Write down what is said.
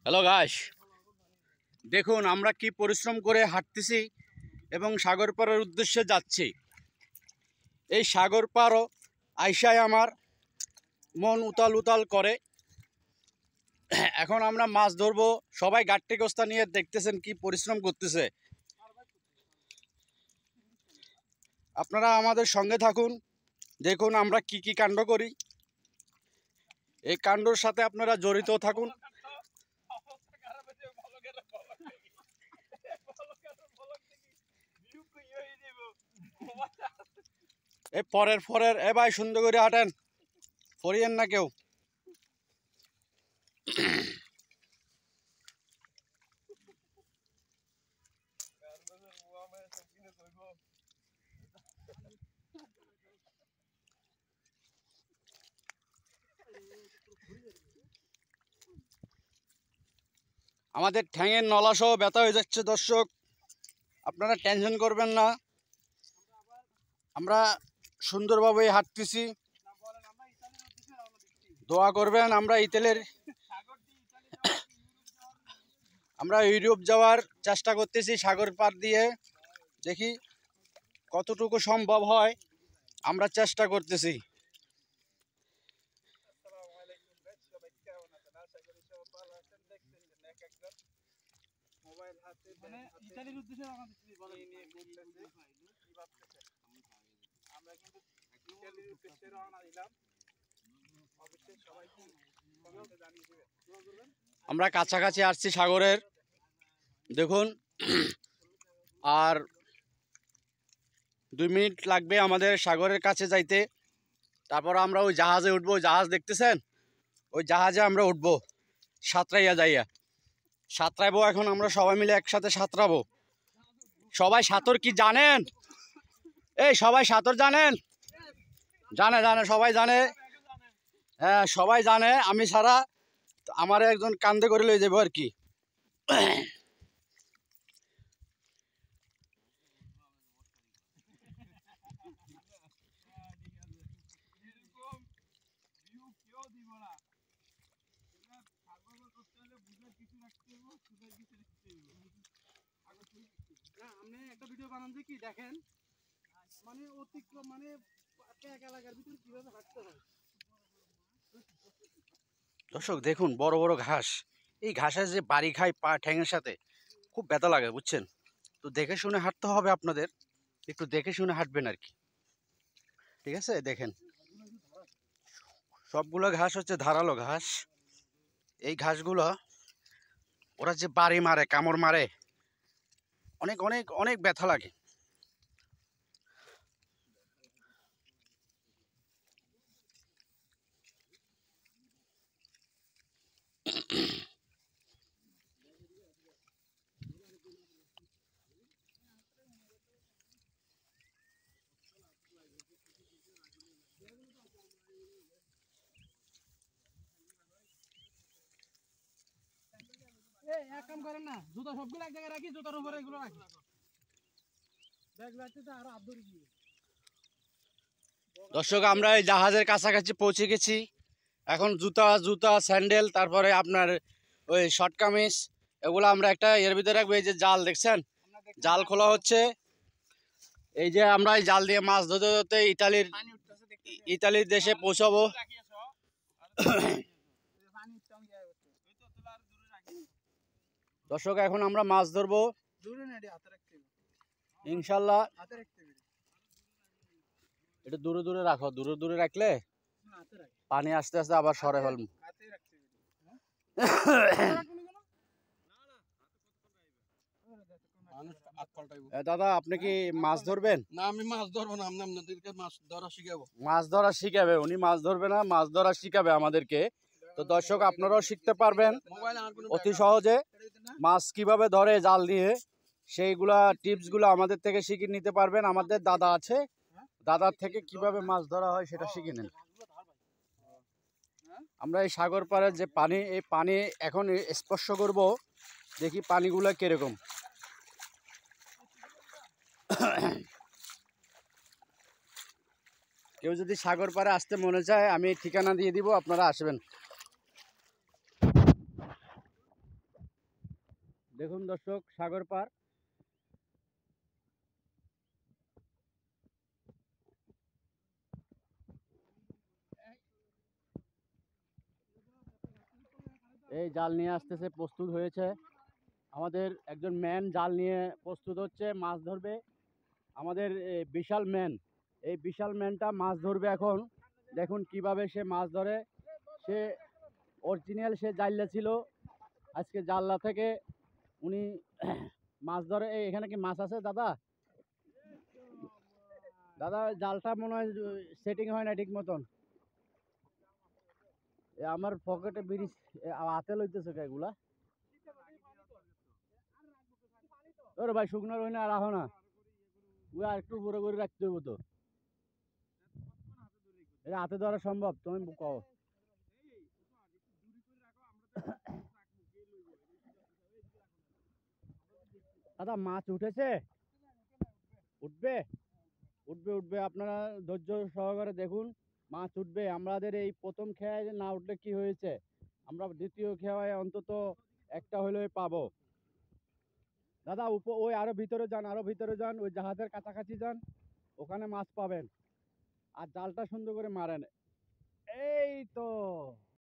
Hello guys, দেখুন আমরা কি পরিশ্রম করে হাঁটতেছি এবং সাগর পাড়ের উদ্দেশ্যে যাচ্ছি। এই সাগর পাড়ও আইসায় আমার মন উতাল উতাল করে। এখন আমরা মাছ ধরবো, সবাই গাট্টি কস্তা নিয়ে দেখতেছেন কি পরিশ্রম করতেছে। আপনারা আমাদের সঙ্গে থাকুন, দেখুন আমরা কি কি কাণ্ড করি। এই কাণ্ডর সাথে আপনারা জড়িত থাকুন। এই পরের এ ভাই সুন্দর করে হাঁটেন, ফরিয়েন না কেউ। আমাদের ঠ্যাঙের নলাসহ ব্যথা হয়ে যাচ্ছে দর্শক, আপনারা টেনশন করবেন না। আমরা সুন্দরভাবে হাঁটতেছি, দোয়া করবেন। আমরা ইউরোপ যাওয়ার চেষ্টা করতেছি সাগর পার দিয়ে, দেখি কতটুকু সম্ভব হয়, আমরা চেষ্টা করতেছি। আমরা কাছাকাছি আসছি সাগরের, দেখুন আর 2 মিনিট লাগবে আমাদের সাগরের কাছে যাইতে। তারপর আমরা ওই জাহাজে উঠবো, জাহাজ দেখতেছেন, ওই জাহাজে আমরা উঠবো, সাঁতরাইয়া যাইয়া সাঁতরাইবো। এখন আমরা সবাই মিলে একসাথে সাঁতরাবো। সবাই সাঁতর কি জানেন? এই সবাই সাঁতর জানেন? জানে সবাই জানে। হ্যাঁ সবাই জানে, আমি ছাড়া। আমার একজন কান্দে করে লয়ে যাবো আর কি। একটা ভিডিও বানান যে কি দেখেন, মানে অতিক্রম, মানে এক এলাকার ভিতরে কিভাবে হাঁটতে হয়। দর্শক দেখুন বড় বড় ঘাস, এই ঘাসের যে বাড়ি খায় পা ঠ্যাঙের সাথে, খুব ব্যথা লাগে বুঝছেন। তো দেখে শুনে হাঁটতে হবে আপনাদের, একটু দেখে শুনে হাঁটবেন আর কি, ঠিক আছে। দেখেন সবগুলো ঘাস হচ্ছে ধারালো ঘাস। এই ঘাসগুলো ওরা যে বাড়ি মারে, কামড় মারে, অনেক অনেক অনেক ব্যথা লাগে। এক কাম করেন না, জুতা সবগুলো এক জায়গায় রাখি, জুতার উপরে এগুলো রাখি। দর্শক আমরা এই জাহাজের কাছাকাছি পৌঁছে গেছি। এখন জুতা স্যান্ডেল, তারপরে আপনার ওই শর্ট কামিজ, এগুলো আমরা একটা এর ভিতরে রাখবো। এই যে জাল দেখছেন, জাল খোলা হচ্ছে। এই যে আমরা এই জাল দিয়ে মাছ ধরতে ধরতে ইতালির দেশে পৌঁছাবো। দর্শক এখন আমরা মাছ ধরবো ইনশাল্লাহ। এটা দূরে দূরে রাখো, দূরে দূরে রাখলে পানি আস্তে আস্তে আবার সরে ফেলবো। দাদা আপনি কি মাছ ধরবেন? না আমি মাছ ধরবো না, আপনাদেরকে মাছ ধরা শিখাবো। মাছ ধরা শিখাবে উনি, মাছ ধরবে না, মাছ ধরা শিখাবে আমাদেরকে। তো দর্শক আপনারাও শিখতে পারবেন অতি সহজে, মাছ কিভাবে ধরে জাল দিয়ে, সেইগুলা টিপসগুলো আমাদের থেকে শিখে নিতে পারবেন। আমাদের দাদা আছে, দাদার থেকে কিভাবে মাছ ধরা হয় সেটা শিখে নেন। আমরা এই সাগর পাড়ের যে পানি, এই পানি এখন স্পর্শ করব, দেখি পানিগুলো কিরকম। কেউ যদি সাগর পাড়ে আসতে মনে চায়, আমি ঠিকানা দিয়ে দিব, আপনারা আসবেন। দেখুন দর্শক, সাগর পার। এই জাল নিয়ে আসতেছে, প্রস্তুত হয়েছে। আমাদের একজন ম্যান জাল নিয়ে প্রস্তুত হচ্ছে, মাছ ধরবে। আমাদের বিশাল ম্যান, এই বিশাল ম্যানটা মাছ ধরবে এখন। দেখুন কিভাবে সে মাছ ধরে। সে অরিজিনাল, সে জাল্লা ছিল, আজকে জাল্লা থেকে উনি মাছ ধরে। এই এখানে কি মাছ আছে দাদা? দাদা জালটা মনে হয় সেটিং হয় না ঠিক মতন। আমার পকেটে বিড়ি হাতে লইতেছে এগুলা। ওরে ভাই শুকনো রই না, রাখো না, ওই আর একটু উপরে করে রাখতে হইব তো। এটা হাতে ধরা সম্ভব? তুমি কও। দাদা মাছ উঠেছে? উঠবে, উঠবে, উঠবে। আপনারা ধৈর্য সহকারে দেখুন, মাছ উঠবে। আমাদের এই প্রথম খেয়ায় না উঠলে কি হয়েছে, আমরা দ্বিতীয় খেয়ায় অন্তত একটা হলেও পাবো। দাদা ওই আরো ভিতরে যান, আরো ভিতরে যান, ওই জাহাজের কাছাকাছি যান, ওখানে মাছ পাবেন। আর জালটা সুন্দর করে মারেন। এই তো